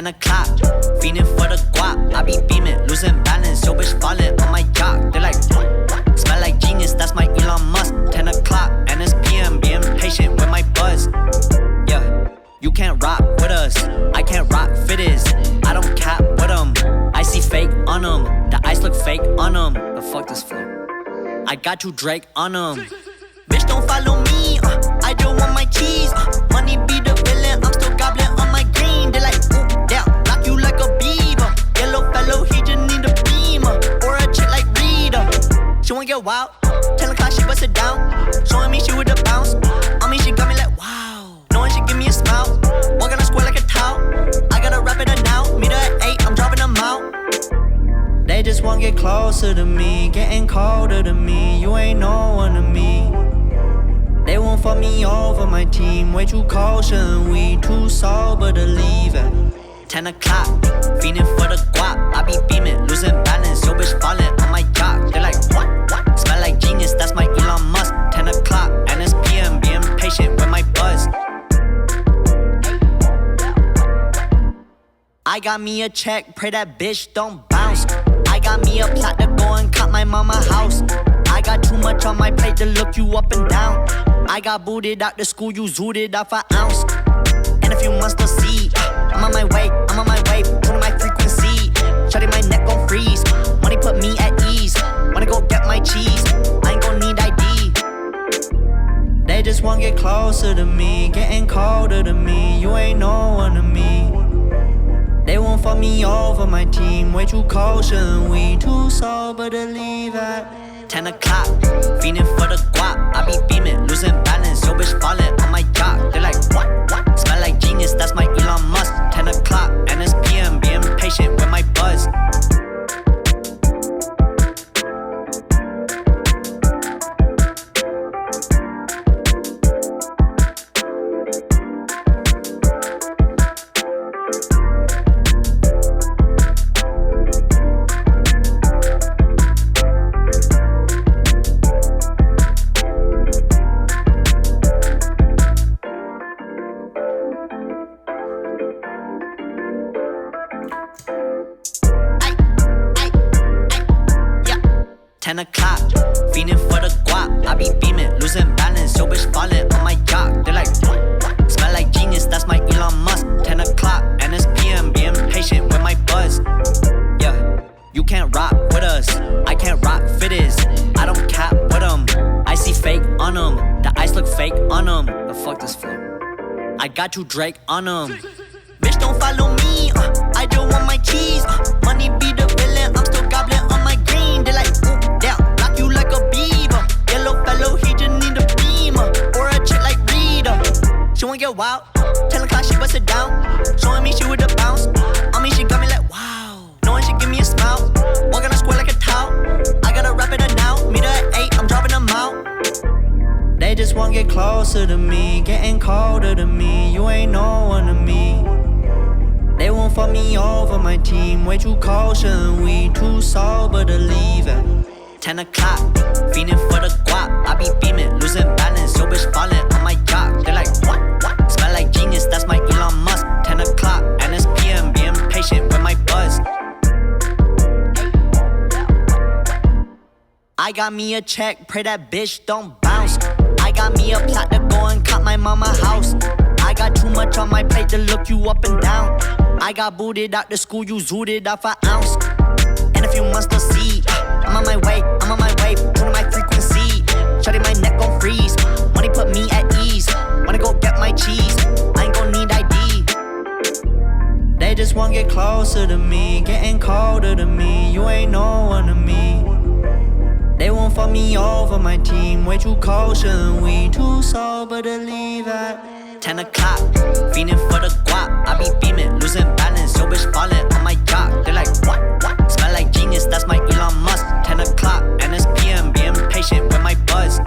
10 o'clock, fiending for the guap. I be beaming, losing balance. Yo, bitch falling on my yacht. They're like, smell like genius, that's my Elon Musk. 10 o'clock, and it's PM, being patient with my buzz. Yeah, you can't rock with us. I can't rock fitters. I don't cap with them. I see fake on them. The ice look fake on them. The fuck this flow? I got you Drake on them. Bitch, don't follow me. I just want my cheese. Money be the villain. I'm still gobbling on my green. They like, ooh, damn, lock you like a beaver. Yellow fellow, he just need a beamer. Or a chick like Rita. She wanna get wild. 10 o'clock, she bust it down. Showing me she with the bounce. I mean, she got me like, wow. Knowing she give me a smile. Walk on a square like a towel. I gotta wrap it up now. Meet her at 8, I'm dropping them out. They just wanna get closer to me. Getting colder to me. You ain't no one to me. They won't fuck me over my team. Way too cautious, we too sober to leave it. 10 o'clock, fiending for the guap. I be beaming, losing balance. Yo, bitch falling on my yacht. They're like, what? Smell like genius, that's my Elon Musk. 10 o'clock, and it's PM, being patient with my buzz. I got me a check, pray that bitch don't bounce. I got me a plot to go and cut my mama house. I got too much on my plate to look you up and down. I got booted out the school, you zooted off an ounce. And a few months to see, I'm on my way, tuning my frequency. Shutting my neck gon' freeze, money put me at ease. Wanna go get my cheese, I ain't gon' need ID. They just wanna get closer to me, getting colder to me. You ain't no one to me. They won't fuck me over my team, way too cautious, we too sober to leave at 10 o'clock, fiending for the guap. I be beaming, losing balance. Yo, bitch falling on my yacht. They're like, what? Smell like genius, that's my Elon Musk. 10 o'clock, and it's PM, being patient with my buzz. O'clock, fiending for the guap. I be beaming, losing balance. Yo, bitch falling on my yacht. They're like, what? Smell like genius, that's my Elon Musk. 10 o'clock, and it's PM, being patient with my buzz. Yeah, you can't rock with us. I can't rock fitters. I don't cap with them. I see fake on them. The ice look fake on them. The fuck this flow? I got you Drake on them. Bitch, don't follow me. I just want my cheese. Money be the villain. I'm still gobbling on my green. They like, ooh, damn, lock you like a beaver. Yellow fellow, he just need a beamer. Or a chick like Rita. She wanna get wild. 10 o'clock, she bust it down. Showing me she with the bounce. I mean, she got me like, wow. Knowing she give me a smile. Walk on a square like a towel. I gotta wrap it up now. Meet her at 8, I'm dropping them out. They just wanna get closer to me. Getting colder to me. You ain't no one to me. They won't fuck me over my team. Way too cautious, we too sober to leave it. 10 o'clock, fiending for the guap. I be beaming, losing balance. Yo, bitch falling on my yacht. They're like, what? Smell like genius, that's my Elon Musk. 10 o'clock, and it's PM, being patient with my buzz. I got me a check, pray that bitch don't bounce. I got me a plot to go and cut my mama house. I got too much on my plate to look you up and down. I got booted out the school, you zooted off an ounce. And a few months to see, I'm on my way, tuning my frequency. Shutting my neck gon' freeze, money put me at ease. Wanna go get my cheese, I ain't gon' need ID. They just wanna get closer to me, getting colder to me. You ain't no one to me. They won't fuck me over my team, way too cautious, we too sober to leave at 10 o'clock, fiending for the guap. I be beaming, losing balance. Yo, bitch falling on my yacht. They're like, what? Smell like genius, that's my Elon Musk. 10 o'clock, and it's PM, being patient with my buzz.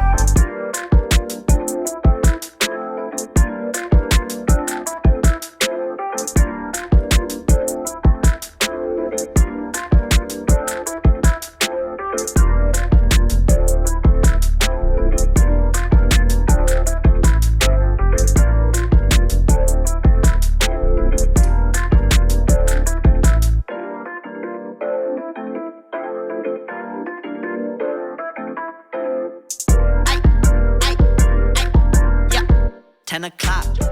10 o'clock.